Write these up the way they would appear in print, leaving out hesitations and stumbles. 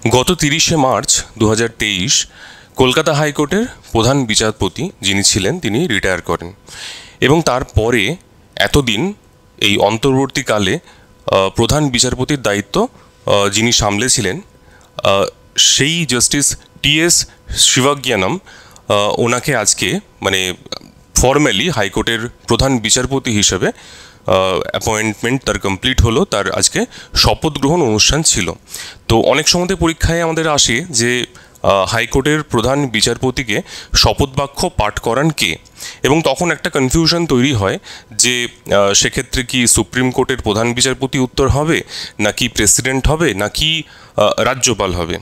গত 30শে মার্চ 2023 কলকাতা হাইকোর্টের প্রধান বিচারপতি যিনি ছিলেন তিনি রিটায়ার করেন এবং তারপরে এতদিন এই অন্তর্বর্তীকালে প্রধান বিচারপতির দায়িত্ব যিনি সামলেছিলেন সেই জাস্টিস টি.এস. শিবজ্ঞানম ওনাকে আজকে মানে ফর্মালি হাইকোর্টের প্রধান বিচারপতি হিসেবে অ্যাপয়েন্টমেন্ট তার কমপ্লিট হলো, তার আজকে শপথ গ্রহণ অনুষ্ঠান ছিল। তো অনেক সময়তে পরীক্ষায় আমাদের আসে যে হাইকোর্টের প্রধান বিচারপতিকে শপথ বাক্য পাঠ করান কে, এবং তখন একটা কনফিউশন তৈরি হয় যে সেক্ষেত্রে কি সুপ্রিম কোর্টের প্রধান বিচারপতি উত্তর হবে, নাকি প্রেসিডেন্ট হবে, নাকি রাজ্যপাল হবে।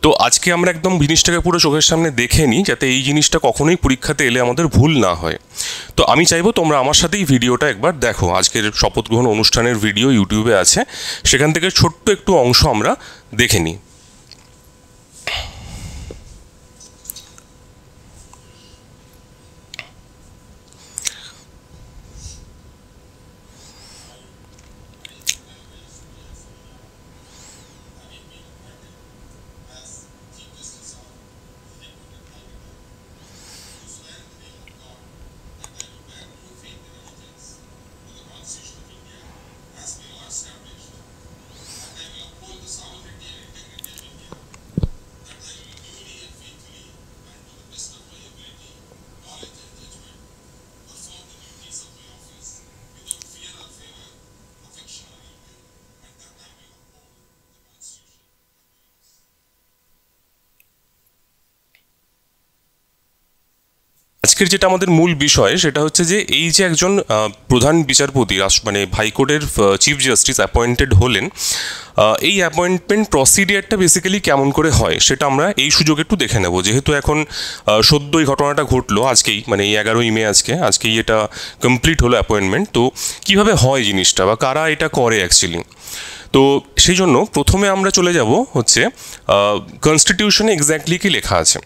তো আজকে আমরা একদম জিনিসটাকে পুরো চোখের সামনে দেখে নিই, যাতে এই জিনিসটা কখনোই পরীক্ষাতে এলে আমাদের ভুল না হয়। তো আমি চাইবো তোমরা আমার সাথেই ভিডিওটা একবার দেখো। আজকের শপথ গ্রহণ অনুষ্ঠানের ভিডিও ইউটিউবে আছে, সেখান থেকে ছোট্ট একটু অংশ আমরা দেখে নিই। আজকের যেটা আমাদের মূল বিষয় সেটা হচ্ছে যে এই যে একজন প্রধান বিচারপতি মানে হাইকোর্টের চিফ জাস্টিস অ্যাপয়েন্টেড হলেন, এই অ্যাপয়েন্টমেন্ট প্রসিডিয়ারটা বেসিক্যালি কেমন করে হয় সেটা আমরা এই সুযোগে একটু দেখে নেব। যেহেতু এখন সদ্যই ঘটনাটা ঘটলো, আজকেই মানে এই 11ই মে আজকেই এটা কমপ্লিট হলো অ্যাপয়েন্টমেন্ট। তো কীভাবে হয় জিনিসটা বা কারা এটা করে অ্যাকচুয়ালি, তো সেই জন্য প্রথমে আমরা চলে যাব হচ্ছে কনস্টিটিউশনে এক্স্যাক্টলি কী লেখা আছে।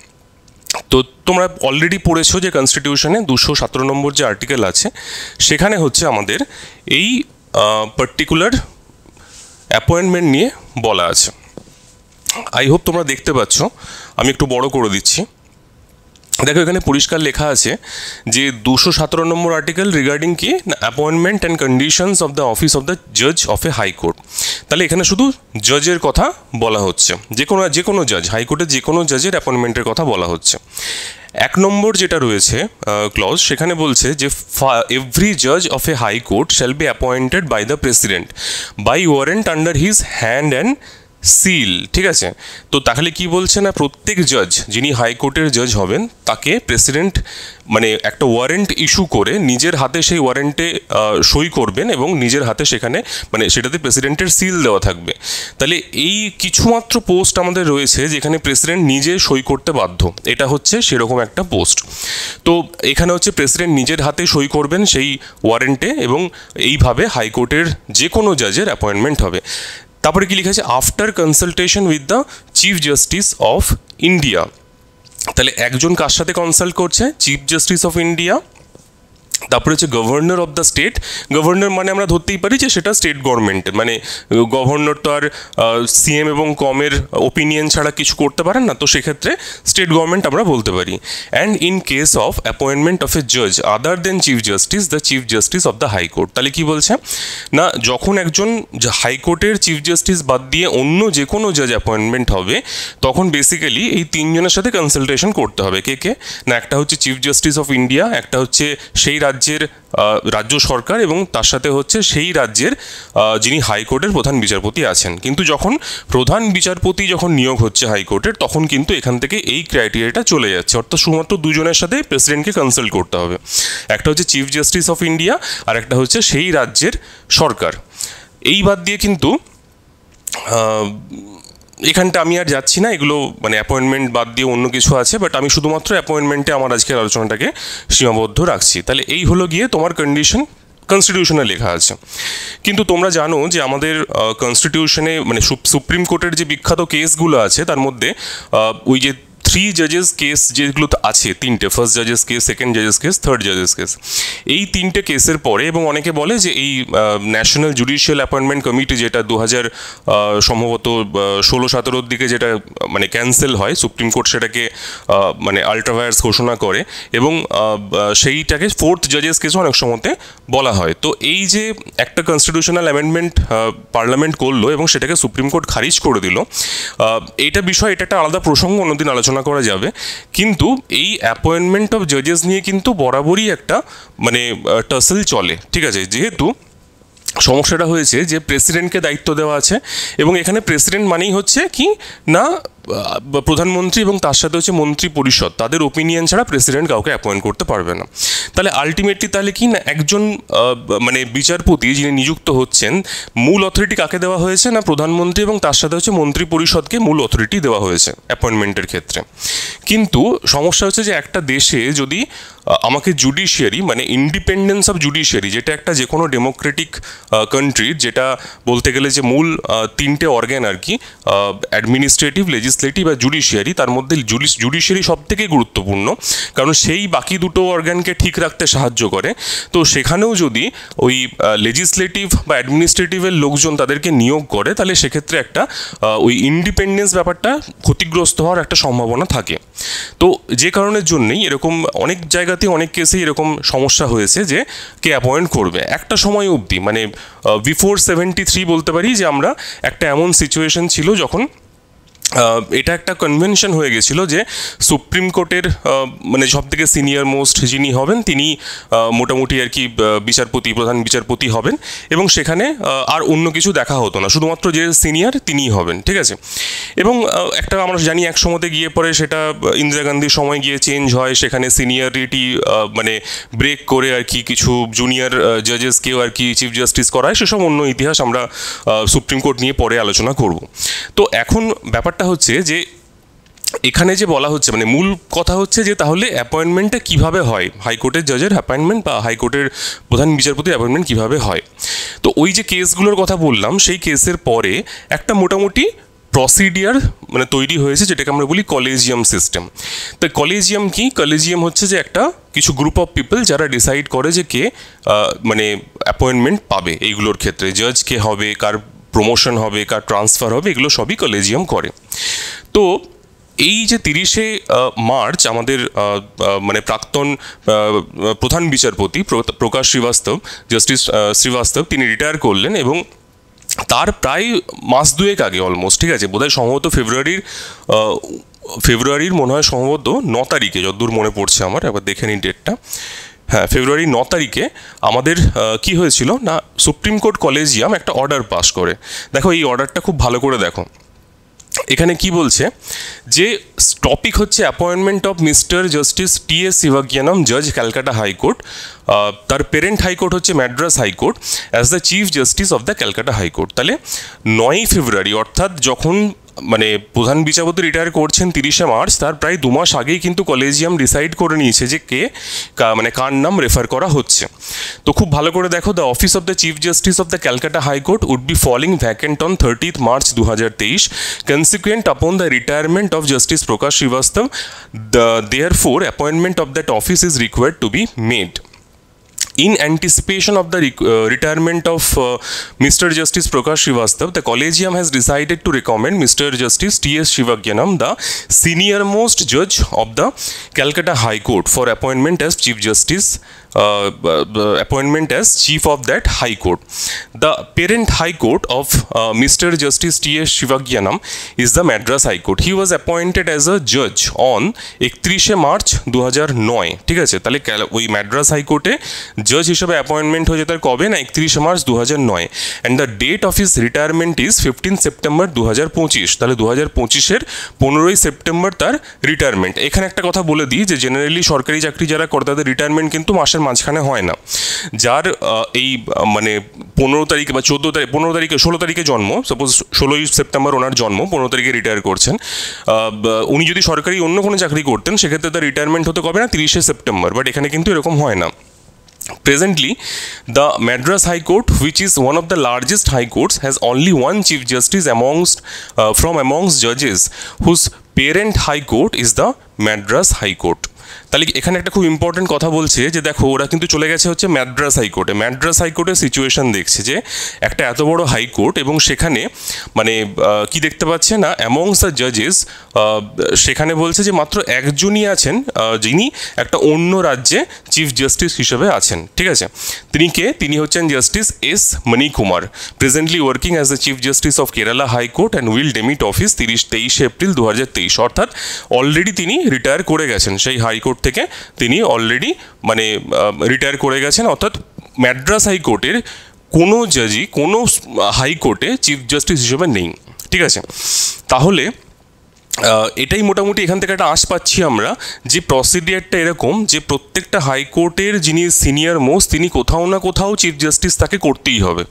তো তোমরা অলরেডি পড়েছো যে কনস্টিটিউশনে 217 নম্বর যে আর্টিকেল আছে সেখানে হচ্ছে আমাদের এই পার্টিকুলার অ্যাপয়েন্টমেন্ট নিয়ে বলা আছে। আই হোপ তোমরা দেখতে পাচ্ছ, আমি একটু বড় করে দিচ্ছি। দেখো এখানে পরিষ্কার লেখা আছে যে 217 নম্বর আর্টিকেল রিগার্ডিং কি, appointment and conditions of the office of the জাজ অফ এ হাইকোর্ট। তাহলে এখানে শুধু জজের কথা বলা হচ্ছে, যে কোনো জাজ, হাইকোর্টের যে কোনো জাজের অ্যাপয়েন্টমেন্টের কথা বলা হচ্ছে। 1 নম্বর যেটা রয়েছে ক্লজ, সেখানে বলছে যে এভরি জাজ of a high court shall be appointed by the president by warrant under his hand and seal. ঠিক আছে, তো তাহলে কি বলছে না, প্রত্যেক জাজ যিনি হাইকোর্টের জাজ হবেন তাকে প্রেসিডেন্ট মানে একটা ওয়ারেন্ট ইস্যু করে নিজের হাতে সেই ওয়ারেন্টে সই করবেন এবং নিজের হাতে সেখানে মানে সেটাতে প্রেসিডেন্টের সিল দেওয়া থাকবে। তাহলে এই কিছুমাত্র পোস্ট আমাদের রয়েছে যেখানে প্রেসিডেন্ট নিজে সই করতে বাধ্য, এটা হচ্ছে সেরকম একটা পোস্ট। তো এখানে হচ্ছে প্রেসিডেন্ট নিজের হাতে সই করবেন সেই ওয়ারেন্টে এবং এইভাবে হাইকোর্টের যে কোনো জাজের অ্যাপয়েন্টমেন্ট হবে। তারপরে কি লেখা আছে, after consultation with the chief justice of India. তাহলে একজন কার সাথে কনসাল্ট করছে, চিফ জাস্টিস অফ ইন্ডিয়া। তারপরে হচ্ছে governor of the state. Governor মানে আমরা ধরতেই পারি যে সেটা স্টেট গভর্নমেন্টের, মানে গভর্নর তো আর সিএম এবং কমের ওপিনিয়ন ছাড়া কিছু করতে পারেন না, তো সেক্ষেত্রে স্টেট গভর্নমেন্ট আমরা বলতে পারি। And in case of appointment of a জাজ other than chief justice the chief justice of the high court. তাহলে কি বলছে না, যখন একজন হাইকোর্টের চিফ জাস্টিস বাদ দিয়ে অন্য যে কোনো জাজ অ্যাপয়েন্টমেন্ট হবে তখন বেসিক্যালি এই তিনজনের সাথে কনসালটেশন করতে হবে। কে কে না, একটা হচ্ছে চিফ জাস্টিস অফ ইন্ডিয়া, একটা হচ্ছে সেই রাজ্যের রাজ্য সরকার এবং তার সাথে হচ্ছে সেই রাজ্যের যিনি হাইকোর্টের প্রধান বিচারপতি আছেন। কিন্তু যখন প্রধান বিচারপতি যখন নিয়োগ হচ্ছে হাইকোর্টের তখন কিন্তু এখান থেকে এই ক্রাইটেরিয়াটা চলে যাচ্ছে, অর্থাৎ শুধুমাত্র দুজনের সাথে প্রেসিডেন্টকে কনসাল্ট করতে হবে। একটা হচ্ছে চিফ জাস্টিস অফ ইন্ডিয়া আর একটা হচ্ছে সেই রাজ্যের সরকার। এই বাদ দিয়ে কিন্তু এখানটা আমি আর যাচ্ছি না, এগুলো মানে অ্যাপয়েন্টমেন্ট বাদ দিয়ে অন্য কিছু আছে, বাট আমি শুধুমাত্র অ্যাপয়েন্টমেন্টে আমার আজকের আলোচনাটাকে সীমাবদ্ধ রাখছি। তাহলে এই হলো গিয়ে তোমার কন্ডিশন কনস্টিটিউশনে লেখা আছে। কিন্তু তোমরা জানো যে আমাদের কনস্টিটিউশনে মানে সুপ্রিম কোর্টের যে বিখ্যাত কেসগুলো আছে তার মধ্যে ওই যে থ্রি জাজেস কেস যেগুলো আছে, তিনটে, first জাজেস case, second জাজেস case, third জাজেস case, এই তিনটে কেসের পরে, এবং অনেকে বলে যে এই ন্যাশনাল জুডিশিয়াল অ্যাপয়েন্টমেন্ট কমিটি যেটা 2000 সম্ভবত 16-17 দিকে যেটা মানে ক্যান্সেল হয়, সুপ্রিম কোর্ট সেটাকে মানে আল্ট্রাভায়ার্স ঘোষণা করে, এবং সেইটাকে ফোর্থ জাজেস কেসও অনেক সময়তে বলা হয়। তো এই যে একটা কনস্টিটিউশনাল অ্যামেন্ডমেন্ট পার্লামেন্ট করলো এবং সেটাকে সুপ্রিম কোর্ট খারিজ করে দিল, এইটা বিষয়, এটা একটা আলাদা প্রসঙ্গ, অন্যদিন আলোচনা করা যাবে। কিন্তু এই অ্যাপয়েন্টমেন্ট অফ জাজেস নিয়ে কিন্তু বরাবরই একটা মানে টাসেল চলে, ঠিক আছে। যেহেতু সমস্যাটা হয়েছে যে প্রেসিডেন্টকে দায়িত্ব দেওয়া আছে, এবং এখানে প্রেসিডেন্ট মানেই হচ্ছে কি না, প্রধানমন্ত্রী এবং তার সাথে হচ্ছে মন্ত্রী পরিষদ, তাদের ওপিনিয়ন ছাড়া প্রেসিডেন্ট কাউকে অ্যাপয়েন্ট করতে পারবে না। তাহলে আলটিমেটলি তাহলে কি না, একজন মানে বিচারপতি যিনি নিযুক্ত হচ্ছেন, মূল অথরিটি কাকে দেওয়া হয়েছে না, প্রধানমন্ত্রী এবং তার সাথে হচ্ছে মন্ত্রী পরিষদকে মূল অথরিটি দেওয়া হয়েছে অ্যাপয়েন্টমেন্টের ক্ষেত্রে। কিন্তু সমস্যা হচ্ছে যে একটা দেশে যদি আমাকে জুডিশিয়ারি মানে ইন্ডিপেন্ডেন্স অফ জুডিশিয়ারি, যেটা একটা যে কোনো ডেমোক্রেটিক কান্ট্রির, যেটা বলতে গেলে যে মূল তিনটে অর্গ্যান আর কি, অ্যাডমিনিস্ট্রেটিভ, লেজিসলেটিভ আর জুডিশিয়ারি, তার মধ্যে জুডিশিয়ারি সব থেকে গুরুত্বপূর্ণ, কারণ সেই বাকি দুটো অর্গ্যানকে ঠিক রাখতে সাহায্য করে। তো সেখানেও যদি ওই লেজিসলেটিভ বা অ্যাডমিনিস্ট্রেটিভের লোকজন তাদেরকে নিয়োগ করে, তাহলে সেক্ষেত্রে একটা ওই ইন্ডিপেন্ডেন্স ব্যাপারটা ক্ষতিগ্রস্ত হওয়ার একটা সম্ভাবনা থাকে। তো যে কারণের জন্যই এরকম অনেক জায়গাতে অনেক কেসেই এরকম সমস্যা হয়েছে যে কে অ্যাপয়েন্ট করবে। একটা সময় অবধি মানে বিফোর 73 বলতে পারি যে আমরা একটা এমন সিচুয়েশন ছিল যখন এটা একটা কনভেনশন হয়ে গেছিলো যে সুপ্রিম কোর্টের মানে সব থেকে সিনিয়র মোস্ট যিনি হবেন তিনি মোটামুটি আর কি বিচারপতি, প্রধান বিচারপতি হবেন, এবং সেখানে আর অন্য কিছু দেখা হতো না, শুধুমাত্র যে সিনিয়র তিনিই হবেন, ঠিক আছে। এবং একটা আমরা জানি এক সময়তে গিয়ে পরে সেটা ইন্দিরা গান্ধীর সময় গিয়ে চেঞ্জ হয়, সেখানে সিনিয়রিটি মানে ব্রেক করে আর কি কিছু জুনিয়র জাজেসকেও আর কি চিফ জাস্টিস করায়, সেসব অন্য ইতিহাস আমরা সুপ্রিম কোর্ট নিয়ে পরে আলোচনা করব। তো এখন ব্যাপারটা হচ্ছে যে এখানে যে বলা হচ্ছে মানে মূল কথা হচ্ছে যে তাহলে অ্যাপয়েন্টমেন্টটা কিভাবে হয়, হাইকোর্টের জাজের অ্যাপয়েন্টমেন্ট বা হাইকোর্টের প্রধান বিচারপতির অ্যাপয়েন্টমেন্ট কিভাবে হয়। তো ওই যে কেসগুলোর কথা বললাম, সেই কেসের পরে একটা মোটামুটি প্রসিডিয়ার মানে তৈরি হয়েছে, যেটাকে আমরা বলি কলেজিয়াম সিস্টেম। তো কলেজিয়াম কি? কলেজিয়াম হচ্ছে যে একটা কিছু গ্রুপ অফ পিপল যারা ডিসাইড করে যে কে মানে অ্যাপয়েন্টমেন্ট পাবে এইগুলোর ক্ষেত্রে, জাজ কে হবে, কার প্রমোশন হবে, কার ট্রান্সফার হবে, এগুলো সবই কলেজিয়াম করে। তো এই যে 30শে মার্চ আমাদের মানে প্রাক্তন প্রধান বিচারপতি প্রকাশ শ্রীবাস্তব, জাস্টিস শ্রীবাস্তব, তিনি রিটায়ার করলেন, এবং তার প্রায় মাস দুয়েক আগে অলমোস্ট, ঠিক আছে, বোধহয় সম্ভবত ফেব্রুয়ারির মনে হয় সম্ভবত 9 তারিখে, যতদূর মনে পড়ছে আমার, একবার দেখে নিন ডেটটা, হ্যাঁ ফেব্রুয়ারি 9 তারিখে আমাদের কি হয়েছিল না, সুপ্রিম কোর্ট কলেজিয়াম একটা অর্ডার পাস করে। দেখো এই অর্ডারটা খুব ভালো করে দেখো, এখানে কি বলছে যে টপিক হচ্ছে appointment of mister justice T S. Sivagnanam, জাজ ক্যালকাটা হাইকোর্ট, তার পেরেন্ট হাইকোর্ট হচ্ছে Madras high court, as the chief justice of the Calcutta high court. তাহলে 9ই ফেব্রুয়ারি, অর্থাৎ যখন মানে প্রধান বিচারপতি রিটায়ার করছেন 30শে মার্চ, তার প্রায় 2 মাস আগেই কিন্তু কলেজিয়াম ডিসাইড করে নিয়েছে যে কে মানে কার নাম রেফার করা হচ্ছে। তো খুব ভালো করে দেখো, the office of the chief justice of the Calcutta high court would be falling vacant on 30th March 2023, consequent upon the retirement of Justice Prakash Srivastava. Therefore, appointment of that office is required to be made. In anticipation of the retirement of Mr. Justice Prakash Srivastava, the Collegium has decided to recommend Mr. Justice T.S. Shivagnanam, the senior most judge of the Calcutta High Court, for appointment as Chief Justice, appointment as Chief of that High Court. The parent High Court of Mr. Justice T.S. Shivagnanam is the Madras High Court. He was appointed as a judge on 31শে March 2009, ঠিক আছে। তাহলে ওই ম্যাড্রাস হাইকোর্টে জজ হিসেবে appointment হয়েছে তার কবে না, 31শে March 2009, and the date of his retirement is 15 September 2025। তাহলে 2025-এর 15ই সেপ্টেম্বর তার রিটায়ারমেন্ট। এখানে একটা কথা বলে দিই যে জেনারেলি সরকারি চাকরি যারা করে তাদের রিটায়ারমেন্ট কিন্তু মাসের মাঝখানে হয় না। যার এই মানে 15 তারিখে বা 14 তারিখ 15 তারিখে 16 তারিখে জন্ম, সাপোজ 16ই সেপ্টেম্বর ওনার জন্ম, 15 তারিখে রিটায়ার করছেন, উনি যদি সরকারি অন্য কোনো চাকরি করতেন সেক্ষেত্রে তার রিটায়ারমেন্ট হতে কবে না, 30শে সেপ্টেম্বর। বাট এখানে কিন্তু এরকম হয় না। Presently, the Madras High Court, which is one of the largest high courts, has only one Chief Justice amongst judges whose parent high court is the Madras High Court. তাহলে এখানে একটা খুব important কথা বলছে যে দেখো ওরা কিন্তু চলে গেছে হচ্ছে ম্যাড্রাস হাইকোর্টে। ম্যাড্রাস হাইকোর্টের সিচুয়েশন দেখছে যে একটা এত বড় হাইকোর্ট এবং সেখানে মানে কি দেখতে পাচ্ছে না অ্যামংস দ্য জাজেস সেখানে বলছে যে মাত্র একজনই আছেন যিনি একটা অন্য রাজ্যে চিফ জাস্টিস হিসেবে আছেন। ঠিক আছে, তিনি কে? তিনি হচ্ছেন justice S Manikumar, presently working as the chief justice of Kerala high court and will demit office 23 April 2023। অর্থাৎ অলরেডি তিনি রিটায়ার করে গেছেন সেই হাইকোর্ট থেকে, তিনি অলরেডি মানে রিটায়ার করে গেছেন। অর্থাৎ ম্যাড্রাস হাইকোর্টের কোনো জাজই কোনো হাইকোর্টে চিফ জাস্টিস হিসেবে নেই। ঠিক আছে, তাহলে এটাই মোটামুটি এখান থেকে একটা আশ পাচ্ছি আমরা যে প্রসিডিয়ারটা এরকম যে প্রত্যেকটা হাইকোর্টের যিনি সিনিয়র মোস্ট তিনি কোথাও না কোথাও চিফ জাস্টিস তাকে করতেই হবে।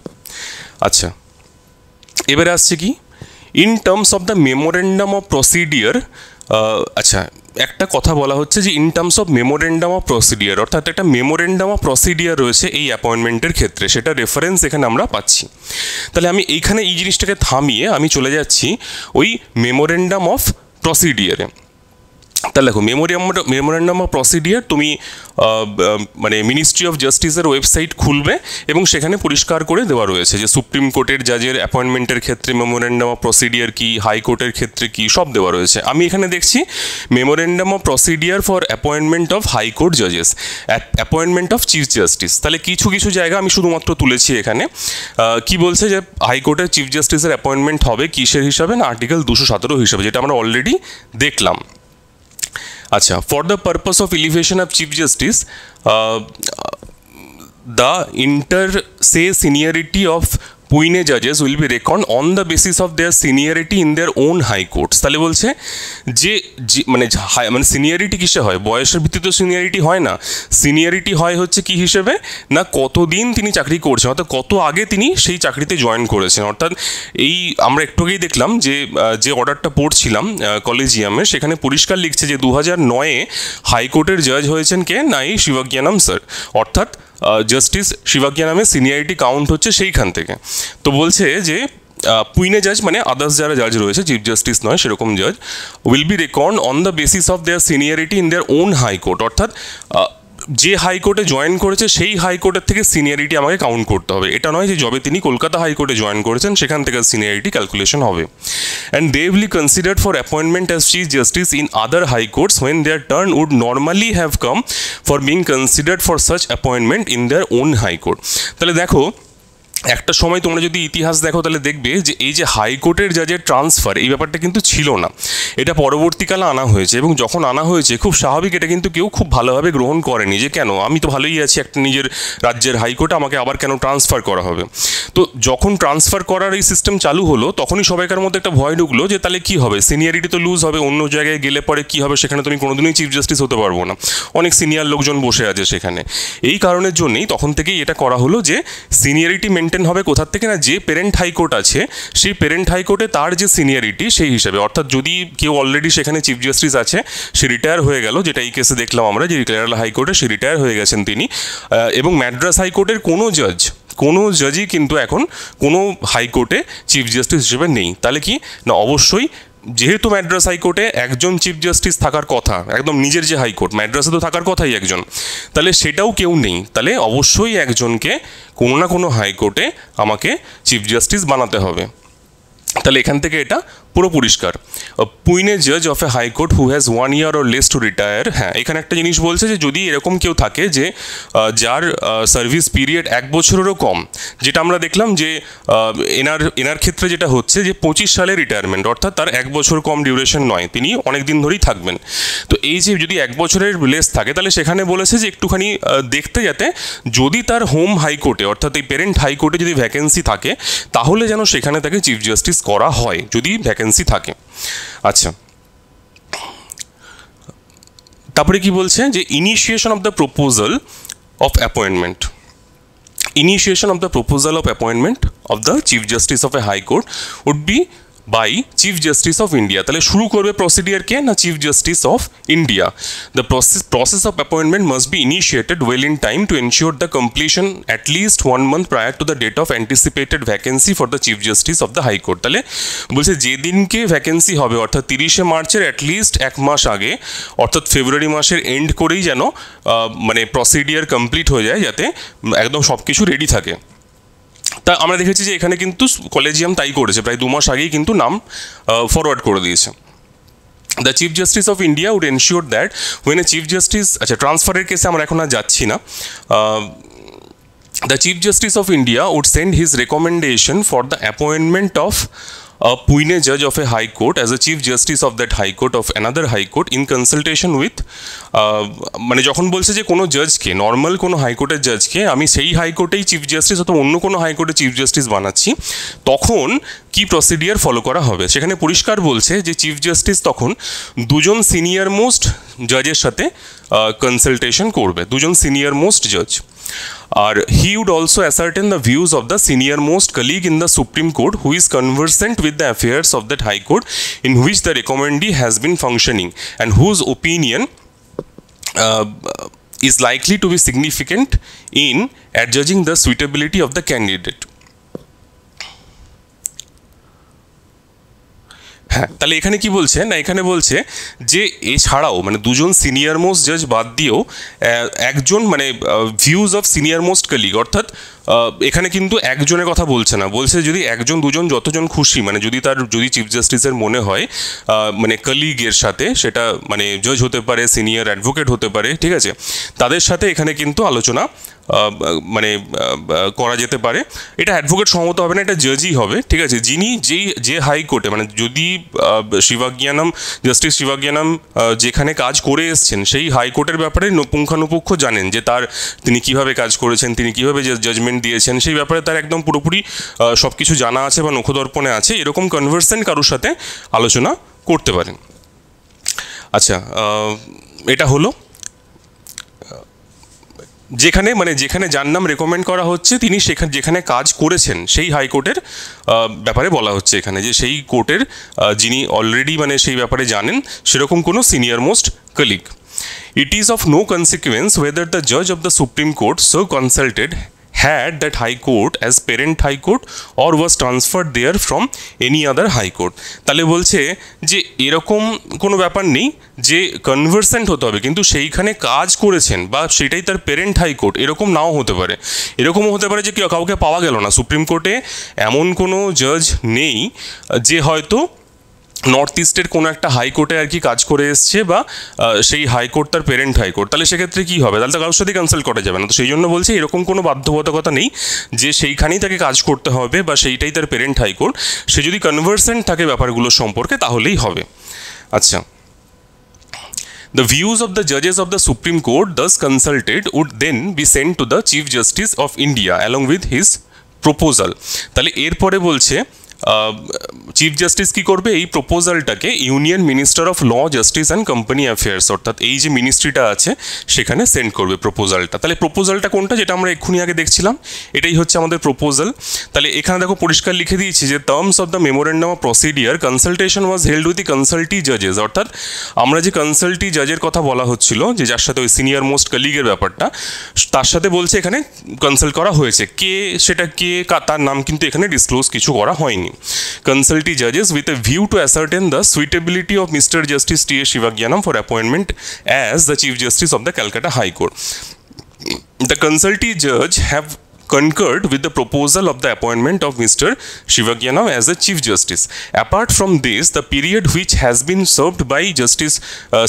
আচ্ছা, এবারে আসছে কি in terms of the memorandum of procedure. আচ্ছা, একটা কথা বলা হচ্ছে যে in terms of memorandum of procedure, অর্থাৎ একটা মেমোরেন্ডাম অফ প্রসিডিয়ার রয়েছে এই অ্যাপয়েন্টমেন্টের ক্ষেত্রে, সেটা রেফারেন্স এখানে আমরা পাচ্ছি। তাহলে আমি এইখানে এই জিনিসটাকে থামিয়ে আমি চলে যাচ্ছি ওই মেমোরেন্ডাম অফ প্রসিডিয়ারে। তাহলে দেখো মেমোরেন্ডাম অফ প্রসিডিয়ার তুমি মানে মিনিস্ট্রি অফ জাস্টিসের ওয়েবসাইট খুলবে এবং সেখানে পরিষ্কার করে দেওয়া রয়েছে যে সুপ্রিম কোর্টের জাজের অ্যাপয়েন্টমেন্টের ক্ষেত্রে মেমোরেন্ডাম অফ প্রসিডিয়ার কী, হাইকোর্টের ক্ষেত্রে কী, সব দেওয়া রয়েছে। আমি এখানে দেখছি memorandum of procedure for appointment of high court জাজেস, অ্যাপয়েন্টমেন্ট অফ চিফ জাস্টিস। তাহলে কিছু কিছু জায়গা আমি শুধুমাত্র তুলেছি এখানে। কি বলছে যে হাইকোর্টের চিফ জাস্টিসের অ্যাপয়েন্টমেন্ট হবে কিসের হিসাবে না আর্টিকেল 217 হিসাবে, যেটা আমরা অলরেডি দেখলাম। আচ্ছা, for the purpose of elevation of chief justice the inter se seniority of puisne জাজেস will be record on the basis of their seniority in their own high courts. তাহলে বলছে যে মানে সিনিয়রিটি কিসে হয়? বয়সের ভিত্তিতে সিনিয়রিটি হয় না, সিনিয়রিটি হয় হচ্ছে কি হিসেবে না কতদিন তিনি চাকরি করছেন, অর্থাৎ কত আগে তিনি সেই চাকরিতে জয়েন করেছেন। অর্থাৎ এই আমরা একটু আগেই দেখলাম যে অর্ডারটা পড়ছিলাম কলেজিয়ামে, সেখানে পরিষ্কার লিখছে যে 2009-এ হাইকোর্টের জাজ হয়েছেন কে না এই শিবজ্ঞানম স্যার, অর্থাৎ জাস্টিস শিবজ্ঞানমের সিনিয়রিটি কাউন্ট হচ্ছে সেইখান থেকে। তো বলছে যে পুইনে জাজ মানে আদার্স যারা জাজ রয়েছে, চিফ জাস্টিস নয় সেরকম জাজ, will be record on the basis of their seniority in their own high court, অর্থাৎ যে হাইকোর্টে জয়েন করেছে সেই হাইকোর্টের থেকে সিনিয়রিটি আমাকে কাউন্ট করতে হবে। এটা নয় যে যবে তিনি কলকাতা হাইকোর্টে জয়েন করেছেন সেখান থেকে সিনিয়রিটি ক্যালকুলেশন হবে। And they will be considered for appointment as chief justice in other high courts when their turn would normally have come for being considered for such appointment in their own high court. তাহলে দেখো একটা সময় তোমরা যদি ইতিহাস দেখো তাহলে দেখবে যে এই যে হাইকোর্টের জাজের ট্রান্সফার এই ব্যাপারটা কিন্তু ছিল না, এটা পরবর্তীকালে আনা হয়েছে। এবং যখন আনা হয়েছে খুব স্বাভাবিক, এটা কিন্তু কেউ খুব ভালোভাবে গ্রহণ করেনি যে কেন আমি তো ভালোই আছি একটা নিজের রাজ্যের হাইকোর্টে, আমাকে আবার কেন ট্রান্সফার করা হবে। তো যখন ট্রান্সফার করার এই সিস্টেম চালু হলো তখনই সবাইকার মধ্যে একটা ভয় ঢুকলো যে তাহলে কী হবে, সিনিয়রিটি তো লুজ হবে, অন্য জায়গায় গেলে পরে কী হবে, সেখানে তুমি কোনোদিনই চিফ জাস্টিস হতে পারবো না, অনেক সিনিয়র লোকজন বসে আছে সেখানে। এই কারণের জন্যই তখন থেকেই এটা করা হলো যে সিনিয়রিটি মেনটেন হবে কোথার থেকে না যে পেরেন্ট হাইকোর্ট আছে সেই পেরেন্ট হাইকোর্টে তার যে সিনিয়রিটি সেই হিসাবে, অর্থাৎ যদি কেউ অলরেডি সেখানে চিফ জাস্টিস আছে সে রিটায়ার হয়ে গেল, যেটা এই কেসে দেখলাম আমরা যে কেরালা হাইকোর্টে সে রিটায়ার হয়ে গেছেন তিনি, এবং ম্যাড্রাস হাইকোর্টের কোনো জাজই কিন্তু এখন কোনো হাইকোর্টে চিফ জাস্টিস হিসেবে নেই। তাহলে কি না অবশ্যই যেহেতু ম্যাড্রাস হাইকোর্টে একজন চিফ জাস্টিস থাকার কথা, একদম নিজের যে হাইকোর্ট ম্যাড্রাসে তো থাকার কথাই একজন, তাহলে সেটাও কেউ নেই, তাহলে অবশ্যই একজনকে কোনো না কোনো হাইকোর্টে আমাকে চিফ জাস্টিস বানাতে হবে। তাহলে এখান থেকে এটা পুরো পরিষ্কার। পুইনে জাজ of a high court who has 1 year or less two retire. হ্যাঁ, এখানে একটা জিনিস বলছে যে যদি এরকম কেউ থাকে যে যার সার্ভিস পিরিয়ড 1 বছরেরও কম, যেটা আমরা দেখলাম যে এনার ক্ষেত্রে যেটা হচ্ছে যে 25 সালে রিটায়ারমেন্ট, অর্থাৎ তার 1 বছর কম ডিউরেশন নয়, তিনি অনেক দিন ধরেই থাকবেন। তো এই যে যদি 1 বছরের লেস থাকে তাহলে সেখানে বলেছে যে একটুখানি দেখতে যাতে যদি তার হোম হাইকোর্টে অর্থাৎ এই পেরেন্ট হাইকোর্টে যদি ভ্যাকেন্সি থাকে তাহলে যেন সেখানে তাকে চিফ জাস্টিস করা হয় যদি ভ্যাকেন্সি থাকে। আচ্ছা, তারপরে কি বলছে যে initiation of the proposal of appointment, initiation of the proposal of appointment of the chief justice of a high court would be by chief justice of India. তাহলে শুরু করবে প্রসিডিয়ার কে না chief justice of India. The process of appointment must be initiated well in time to ensure the completion at least 1 month prior to the date of anticipated vacancy for the chief justice of the high court. তাহলে বলছে যেদিনকে vacancy হবে অর্থাৎ 30শে মার্চের at least 1 মাস আগে অর্থাৎ ফেব্রুয়ারি মাসের and করেই যেন মানে প্রসিডিয়ার কমপ্লিট হয়ে যায়, যাতে একদম সব কিছু রেডি থাকে। তা আমরা দেখেছি যে এখানে কিন্তু কলেজিয়াম তাই করেছে, প্রায় 2 মাস আগেই কিন্তু নাম ফরওয়ার্ড করে দিয়েছে। The chief justice of India would ensure that when a chief justice, আচ্ছা ট্রান্সফারের কেসে আমরা এখন আর যাচ্ছি না। The Chief Justice of India would send his recommendation for the appointment of a Pune judge of a high court as a chief justice of that high court of another high court in consultation with মানে যখন বলছে যে কোনো জাজকে, normal কোনো হাইকোর্টের জাজকে আমি সেই হাইকোর্টেই chief justice অথবা অন্য কোনো হাইকোর্টে চিফ জাস্টিস বানাচ্ছি, তখন কি প্রসিডিয়ার ফলো করা হবে সেখানে পরিষ্কার বলছে যে চিফ জাস্টিস তখন 2জন সিনিয়র মোস্ট জাজের সাথে কনসালটেশন করবে, 2জন সিনিয়র মোস্ট জাজ। আর he would also ascertain the views of the senior most colleague in the Supreme Court who is conversant with the affairs of that High Court in which the recommendee has been functioning and whose opinion is likely to be significant in adjudging the suitability of the candidate. হ্যাঁ, তাহলে এখানে কি বলছে না, এখানে বলছে যে এছাড়াও মানে 2জন সিনিয়র মোস্ট জাজ বাদ দিয়েও একজন মানে views of senior most colleague, অর্থাৎ এখানে কিন্তু একজনের কথা বলছে না, বলছে যদি 1জন 2জন যতজন খুশি, মানে যদি চিফ জাস্টিসের মনে হয় মানে কলিগের সাথে, সেটা মানে জজ হতে পারে, সিনিয়র অ্যাডভোকেট হতে পারে, ঠিক আছে, তাদের সাথে এখানে কিন্তু আলোচনা মানে করা যেতে পারে। এটা অ্যাডভোকেট সম্মত হবে না, এটা জাজই হবে, ঠিক আছে, যিনি যে হাইকোর্টে মানে যদি শিবাজ্ঞানম জাস্টিস শিবাজ্ঞানম যেখানে কাজ করে এসছেন সেই হাইকোর্টের ব্যাপারে পুঙ্খানুপুঙ্খ জানেন, যে তিনি কিভাবে কাজ করেছেন, তিনি কিভাবে জাজমেন্ট দিয়েছেন, সেই ব্যাপারে তার একদম পুরোপুরি সব কিছু জানা আছে বা নখদর্পণে আছে, এরকম কনভার্সেন্ট কারোর সাথে আলোচনা করতে পারেন। আচ্ছা, এটা হলো যেখানে যার নাম রেকমেন্ড করা হচ্ছে তিনি যেখানে কাজ করেছেন সেই হাইকোর্টের ব্যাপারে বলা হচ্ছে এখানে, যে সেই কোর্টের যিনি অলরেডি মানে সেই ব্যাপারে জানেন সেরকম কোনো senior most colleague. It is of no consequence whether the judge of the Supreme Court so consulted had that high court as parent high court or was transferred there from any other high court. তাহলে বলছে যে এরকম কোনো ব্যাপার নেই যে conversant হতে হবে, কিন্তু সেইখানে কাজ করেছেন বা সেটাই তার প্যারেন্ট হাইকোর্ট, এরকম নাও হতে পারে। এরকমও হতে পারে যে কাউকে পাওয়া গেল না, সুপ্রিম কোর্টে এমন কোনো জাজ নেই যে হয়তো নর্থ ইস্টের কোনো একটা হাইকোর্টে আর কি কাজ করে এসছে বা সেই হাইকোর্ট তার প্যারেন্ট হাইকোর্ট, তাহলে সেক্ষেত্রে কী হবে, তাহলে তো কারোর সাথে কনসাল্ট করা যাবে না। তো সেই জন্য বলছে এরকম কোনো বাধ্যবাধকতা নেই যে সেইখানেই তাকে কাজ করতে হবে বা সেইটাই তার প্যারেন্ট হাইকোর্ট, সে যদি কনভার্সেন্ট থাকে ব্যাপারগুলোর সম্পর্কে তাহলেই হবে। আচ্ছা, the views of the judges of the Supreme Court thus consulted would then be sent to the Chief Justice of India along with his proposal. তাহলে এরপরে বলছে চিফ জাস্টিস কী করবে, এই প্রপোজালটাকে union minister of law justice and company affairs, অর্থাৎ এই যে মিনিস্ট্রিটা আছে সেখানে সেন্ড করবে প্রপোজালটা। তাহলে প্রপোজালটা কোনটা, যেটা আমরা এক্ষুনি আগে দেখছিলাম, এটাই হচ্ছে আমাদের প্রপোজাল। তাহলে এখানে দেখো পরিষ্কার লিখে দিয়েছি যে terms of the memorandum of procedure consultation was held with the consultee জাজেস, অর্থাৎ আমরা যে কনসাল্টি জাজের কথা বলা হচ্ছিল, যে যার সাথে ওই সিনিয়র মোস্ট কলিগের ব্যাপারটা, তার সাথে বলছে এখানে কনসাল্ট করা হয়েছে, সেটা কে তার নাম কিন্তু এখানে ডিসক্লোজ কিছু করা হয়নি। Consulti judges with a view to ascertain the suitability of Mr. Justice T. S. Shivagyanam for appointment as the Chief Justice of the Calcutta High Court. The consulti judge have concurred with the proposal of the appointment of Mr. Shivagyanam as a Chief Justice. Apart from this, the period which has been served by Justice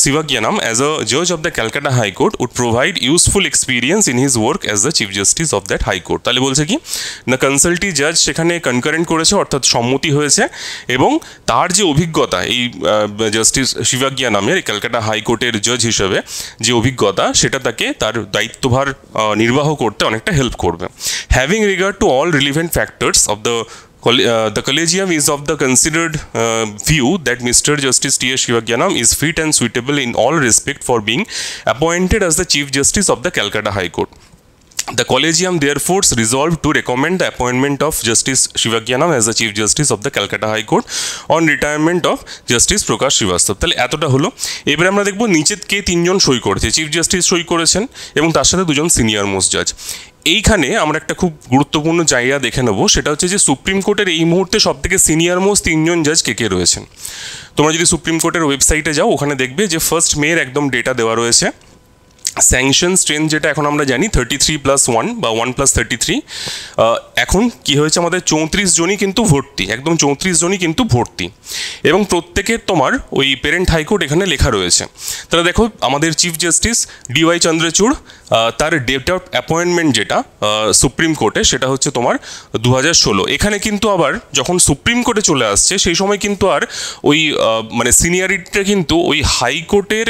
Shivagyanam as a judge of the Calcutta High Court would provide useful experience in his work as the Chief Justice of that High Court. তাহলে বলছে কি না, কনসাল্টি জাজ সেখানে concurrent করেছে, অর্থাৎ সম্মতি হয়েছে, এবং তার যে অভিজ্ঞতা এই জাস্টিস শিবাজ্ঞানামের ক্যালকাটা হাইকোর্টের জাজ হিসেবে যে অভিজ্ঞতা, সেটা তাকে তার দায়িত্বভার নির্বাহ করতে অনেকটা হেল্প করবে। Having regard to all relevant factors of the collegium is of the considered view that Mr. Justice T. S. Shivagyanam is fit and suitable in all respect for being appointed as the Chief Justice of the Calcutta High Court. The Collegium therefore resolved to recommend the appointment of Justice Shivagyanam as the Chief Justice of the Calcutta High Court on retirement of Justice Prakash Srivastava. তাহলে এতটা হলো। এবারে আমরা দেখব নিচে কে তিনজন সই করেছে। চিফ জাস্টিস সই করেছেন এবং তার সাথে দুজন সিনিয়র মোস্ট জাজ। এইখানে আমরা একটা খুব গুরুত্বপূর্ণ জায়গা দেখে নেব, সেটা হচ্ছে যে সুপ্রিম কোর্টের এই মুহূর্তে সবথেকে সিনিয়র মোস্ট তিনজন জাজ কে কে রয়েছেন। তোমরা যদি সুপ্রিম কোর্টের ওয়েবসাইটে যাও ওখানে দেখবে যে 1 মের একদম ডেটা দেওয়া রয়েছে। স্যাংশন স্ট্রেংথ যেটা এখন আমরা জানি 33+1 বা 1+33, এখন কি হয়েছে আমাদের 34 জনই কিন্তু ভর্তি, একদম 34 জনই কিন্তু ভর্তি এবং প্রত্যেকের তোমার ওই পেরেন্ট হাইকোর্ট এখানে লেখা রয়েছে। তাহলে দেখো আমাদের চিফ জাস্টিস DY চন্দ্রচূড়, তার ডেট অফ অ্যাপয়েন্টমেন্ট যেটা সুপ্রিম কোর্টে সেটা হচ্ছে তোমার 2016। এখানে কিন্তু আবার যখন সুপ্রিম কোর্টে চলে আসছে সেই সময় কিন্তু আর ওই মানে সিনিয়রিটিটা কিন্তু ওই হাইকোর্টের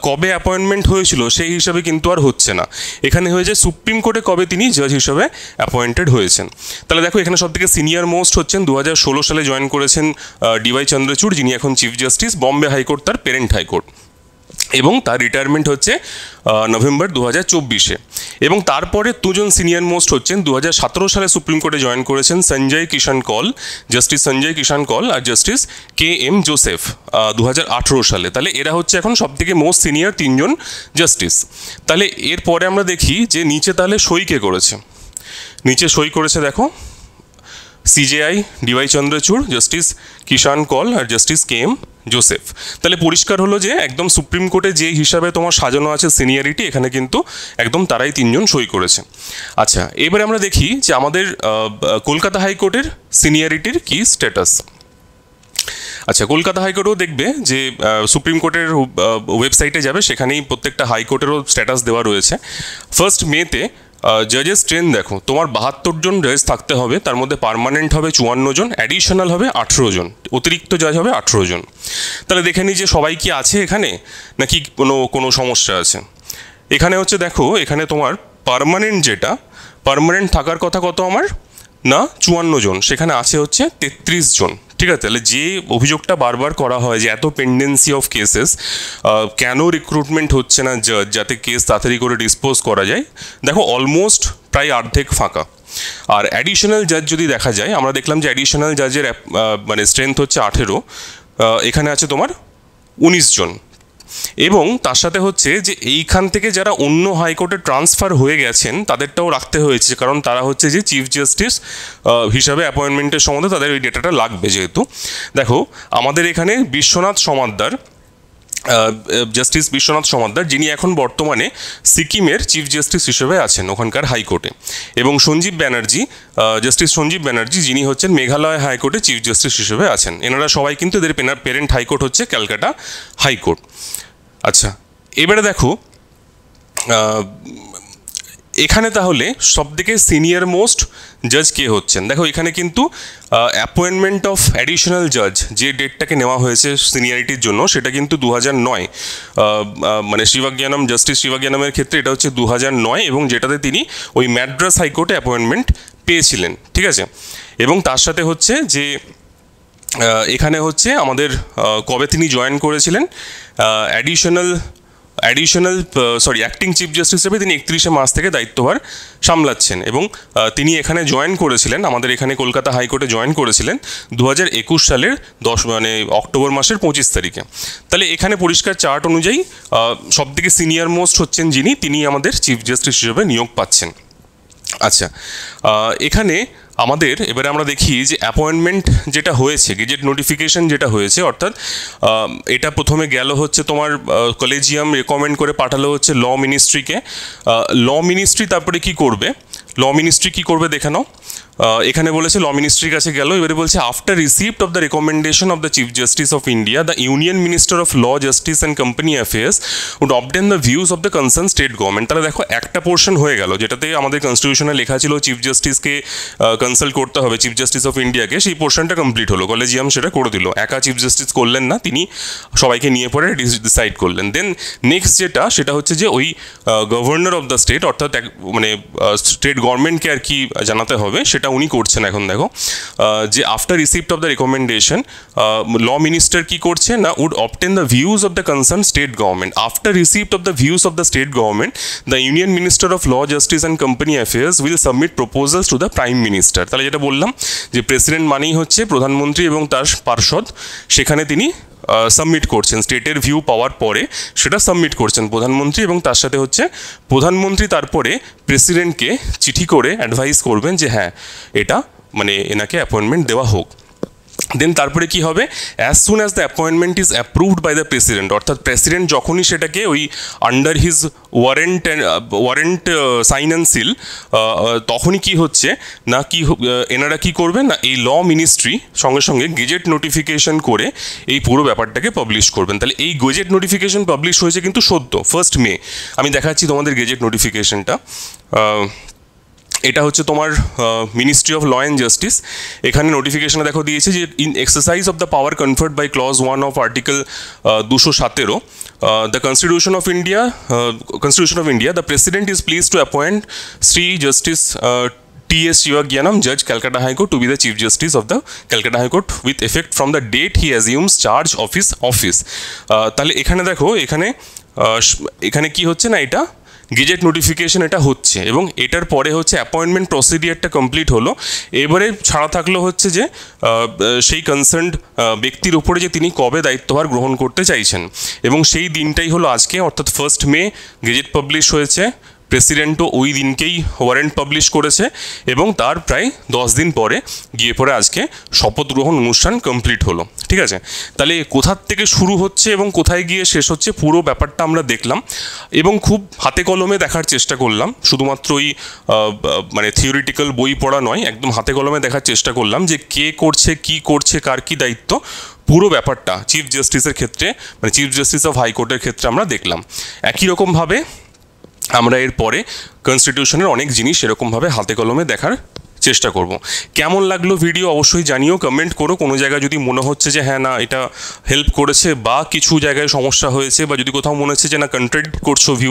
কবে অ্যাপয়েন্টমেন্ট হয়েছিল সেই হিসাবে কিন্তু আর হচ্ছে না। এখানে হয়েছে সুপ্রিম কোর্টে কবে তিনি জাজ হিসাবে অ্যাপয়েন্টেড হয়েছেন। তাহলে দেখো এখানে সবথেকে সিনিয়র মোস্ট হচ্ছেন 2016 সালে জয়েন করেছেন DY চন্দ্রচূড়, যিনি এখন চিফ জাস্টিস, বম্বে হাইকোর্ট তার পেরেন্ট হাইকোর্ট, এবং তার রিটায়ারমেন্ট হচ্ছে নভেম্বর 2024-এ। এবং তারপরে দুজন সিনিয়র মোস্ট হচ্ছেন 2017 সালে সুপ্রিম কোর্টে জয়েন করেছেন সঞ্জয় কিষাণ কল, জাস্টিস সঞ্জয় কিষাণ কল আর জাস্টিস KM জোসেফ 2018 সালে। তাহলে এরা হচ্ছে এখন সবথেকে মোস্ট সিনিয়র তিনজন জাস্টিস। তাহলে এরপরে আমরা দেখি যে নিচে তাহলে সই কে করেছে। নিচে সই করেছে দেখো CJI DY চন্দ্রচূড়, জাস্টিস কিষাণ কল আর জাস্টিস KM জোসেফ। তাহলে পরিষ্কার হলো যে একদম সুপ্রিম কোর্টে যে হিসাবে তোমার সাজানো আছে সিনিয়রিটি, এখানে কিন্তু একদম তারাই তিনজন সই করেছে। আচ্ছা, এবারে আমরা দেখি যে আমাদের কলকাতা হাইকোর্টের সিনিয়রিটির কি স্ট্যাটাস। আচ্ছা, কলকাতা হাইকোর্টও দেখবে যে সুপ্রিম কোর্টের ওয়েবসাইটে যাবে, সেখানেই প্রত্যেকটা হাইকোর্টেরও স্ট্যাটাস দেওয়া রয়েছে। 1 মেতে জাজেস ট্রেন দেখো তোমার 72 জন জাজ থাকতে হবে, তার মধ্যে পার্মানেন্ট হবে 54 জন, অ্যাডিশনাল হবে 18 জন, অতিরিক্ত জাজ হবে 18 জন। তাহলে দেখে নিই যে সবাই কি আছে এখানে নাকি কোনো সমস্যা আছে। এখানে হচ্ছে দেখো এখানে তোমার পার্মানেন্ট যেটা পার্মানেন্ট থাকার কথা কত আমার না 54 জন, সেখানে আছে হচ্ছে 33 জন। ঠিক আছে, তাহলে যে অভিযোগটা বারবার করা হয় যে এত পেন্ডেন্সি অফ কেসেস, কেন রিক্রুটমেন্ট হচ্ছে না জাজ যাতে কেস তাড়াতাড়ি করে ডিসপোজ করা যায়, দেখো অলমোস্ট প্রায় অর্ধেক ফাঁকা। আর অ্যাডিশনাল জাজ যদি দেখা যায়, আমরা দেখলাম যে অ্যাডিশনাল জাজের মানে স্ট্রেংথ হচ্ছে 18, এখানে আছে তোমার 19 জন। এবং তার সাথে হচ্ছে যে এইখান থেকে যারা অন্য হাইকোর্টে ট্রান্সফার হয়ে গেছেন তাদেরটাও রাখতে হয়েছে, কারণ তারা হচ্ছে যে চিফ জাস্টিস হিসাবে অ্যাপয়েন্টমেন্টের সম্বন্ধে তাদের ওই ডেটাটা লাগবে। যেহেতু দেখো আমাদের এখানে বিশ্বনাথ সমাদ্দার, জাস্টিস বিশ্বনাথ সমাদ্দার, যিনি এখন বর্তমানে সিকিমের চিফ জাস্টিস হিসেবে আছেন ওখানকার হাইকোর্টে, এবং সঞ্জীব ব্যানার্জি, জাস্টিস সঞ্জীব ব্যানার্জি, যিনি হচ্ছেন মেঘালয় হাইকোর্টে চিফ জাস্টিস হিসেবে আছেন। এনারা সবাই কিন্তু এদের পেরেন্ট হাইকোর্ট হচ্ছে ক্যালকাটা হাইকোর্ট। আচ্ছা, এবারে দেখো এখানে তাহলে সবথেকে সিনিয়র মোস্ট জাজ কে হচ্ছেন। দেখো এখানে কিন্তু অ্যাপয়েন্টমেন্ট অফ অ্যাডিশনাল জাজ যে ডেটটাকে নেওয়া হয়েছে সিনিয়রিটির জন্য সেটা কিন্তু 2009, মানে শিবাজ্ঞানম, জাস্টিস শিবাজ্ঞানমের ক্ষেত্রে এটা হচ্ছে 2009, এবং যেটাতে তিনি ওই ম্যাড্রাস হাইকোর্টে অ্যাপয়েন্টমেন্ট পেয়েছিলেন। ঠিক আছে, এবং তার সাথে হচ্ছে যে এখানে হচ্ছে আমাদের কবে তিনি জয়েন করেছিলেন অ্যাক্টিং চিফ জাস্টিস হিসেবে তিনি 31শে মার্চ থেকে দায়িত্বভার সামলাচ্ছেন, এবং তিনি এখানে জয়েন করেছিলেন, আমাদের এখানে কলকাতা হাইকোর্টে জয়েন করেছিলেন 2021 সালের অক্টোবর মাসের 25 তারিখে। তাহলে এখানে পরিষ্কার চার্ট অনুযায়ী সবথেকে সিনিয়র মোস্ট হচ্ছেন যিনি, তিনি আমাদের চিফ জাস্টিস হিসেবে নিয়োগ পাচ্ছেন। আচ্ছা, এখানে আমাদের এবারে আমরা দেখি যে অ্যাপয়েন্টমেন্ট যেটা হয়েছে, গেজেট নোটিফিকেশন যেটা হয়েছে, অর্থাৎ এটা প্রথমে গেল হচ্ছে তোমার কলেজিয়াম রেকমেন্ড করে পাঠালো হচ্ছে ল মিনিস্ট্রিকে। ল মিনিস্ট্রি তারপরে কি করবে, ল মিনিস্ট্রি কী করবে দেখে নাও। এখানে বলেছে ল মিনিস্ট্রির কাছে গেল, এবারে বলছে after receipt of the recommendation of the chief justice of India, the union minister of law, justice and company affairs would obtain the views of the concerned state government. তাহলে দেখো একটা পোর্শন হয়ে গেল, যেটাতে আমাদের কনস্টিটিউশনে লেখা ছিল চিফ জাস্টিসকে কনসাল্ট করতে হবে, চিফ জাস্টিস অফ ইন্ডিয়াকে, সেই পোর্শনটা কমপ্লিট হলো, কলেজিয়াম সেটা করে দিল। একা চিফ জাস্টিস করলেন না, তিনি সবাইকে নিয়ে পরে ডিসাইড করলেন। দেন নেক্সট যেটা সেটা হচ্ছে যে ওই গভর্নর অফ দ্য স্টেট, অর্থাৎ মানে স্টেট গভর্নমেন্টকে আর কি জানাতে হবে, সেটা উনি করছেন এখন। দেখো যে after receipt of the recommendation law minister কি করছে না, would obtain the views of the concerned state government. After receipt of the views of the state government, the union minister of law, justice and company affairs will submit proposals to the prime minister. তাহলে যেটা বললাম যে president মানেই হচ্ছে প্রধানমন্ত্রী এবং তার পার্ষদ, সেখানে তিনি সাবমিট করছেন স্টেটের ভিউ পাওয়ার পরে, সেটা সাবমিট করছেন প্রধানমন্ত্রী, এবং তার সাথে হচ্ছে প্রধানমন্ত্রী তারপরে প্রেসিডেন্টকে চিঠি করে অ্যাডভাইস করবেন যে হ্যাঁ এটা মানে এনাকে অ্যাপয়েন্টমেন্ট দেওয়া হোক। দেন তারপরে কি হবে, as soon as the appointment is approved by the president, অর্থাৎ প্রেসিডেন্ট যখনই সেটাকে ওই under his warrant sign and seal, তখনই কি হচ্ছে না এনারা কি করবেন না, এই ল মিনিস্ট্রি সঙ্গে সঙ্গে গেজেট নোটিফিকেশন করে এই পুরো ব্যাপারটাকে পাবলিশ করবেন। তাহলে এই গেজেট নোটিফিকেশন পাবলিশ হয়েছে কিন্তু সদ্য 1 মে। আমি দেখাচ্ছি তোমাদের গেজেট নোটিফিকেশনটা। এটা হচ্ছে তোমার ministry of law and justice. এখানে নোটিফিকেশনে দেখো দিয়েছে যে in exercise of the power conferred by clause 1 of article 217 the constitution of India, the president is pleased to appoint Shri justice T.S. Shivagnanam, Judge, Calcutta High Court, to be the Chief Justice of the Calcutta High Court with effect from the date he assumes charge of his office. তাহলে এখানে দেখো এখানে কি হচ্ছে না, এটা gazette notification এটা হচ্ছে, এবং এটার পরে হচ্ছে অ্যাপয়েন্টমেন্ট প্রসিডিয়ারটা কমপ্লিট হলো। এবারে ছাড়া থাকলো হচ্ছে যে সেই কনসার্নড ব্যক্তির উপরে যে তিনি কবে দায়িত্বভার গ্রহণ করতে চাইছেন, এবং সেই দিনটাই হলো আজকে, অর্থাৎ 1 মে গেজেট পাবলিশ হয়েছে। প্রেসিডেন্টও ওই দিনকেই ওয়ারেন্ট পাবলিশ করেছে, এবং তার প্রায় 10 দিন পরে গিয়ে পরে আজকে শপথ গ্রহণ অনুষ্ঠান কমপ্লিট হলো। ঠিক আছে, তাহলে কোথার থেকে শুরু হচ্ছে এবং কোথায় গিয়ে শেষ হচ্ছে পুরো ব্যাপারটা আমরা দেখলাম, এবং খুব হাতে কলমে দেখার চেষ্টা করলাম। শুধুমাত্র ওই মানে থিওরিটিক্যাল বই পড়া নয়, একদম হাতে কলমে দেখার চেষ্টা করলাম যে কে করছে, কি করছে, কার কী দায়িত্ব, পুরো ব্যাপারটা চিফ জাস্টিসের ক্ষেত্রে, মানে চিফ জাস্টিস অফ হাইকোর্টের ক্ষেত্রে আমরা দেখলাম। একই রকমভাবে আমরা এর পরে কনস্টিটিউশনের অনেক জিনিস এরকমভাবে হাতে কলমে দেখার চেষ্টা করব। কেমন লাগলো ভিডিও অবশ্যই জানিও, কমেন্ট করো। কোনো জায়গায় যদি মনে হচ্ছে যে হ্যাঁ না এটা হেল্প করেছে, বা কিছু জায়গায় সমস্যা হয়েছে, বা যদি কোথাও মনে হচ্ছে যে না কন্ট্রাডিক্ট করছো ভিউ,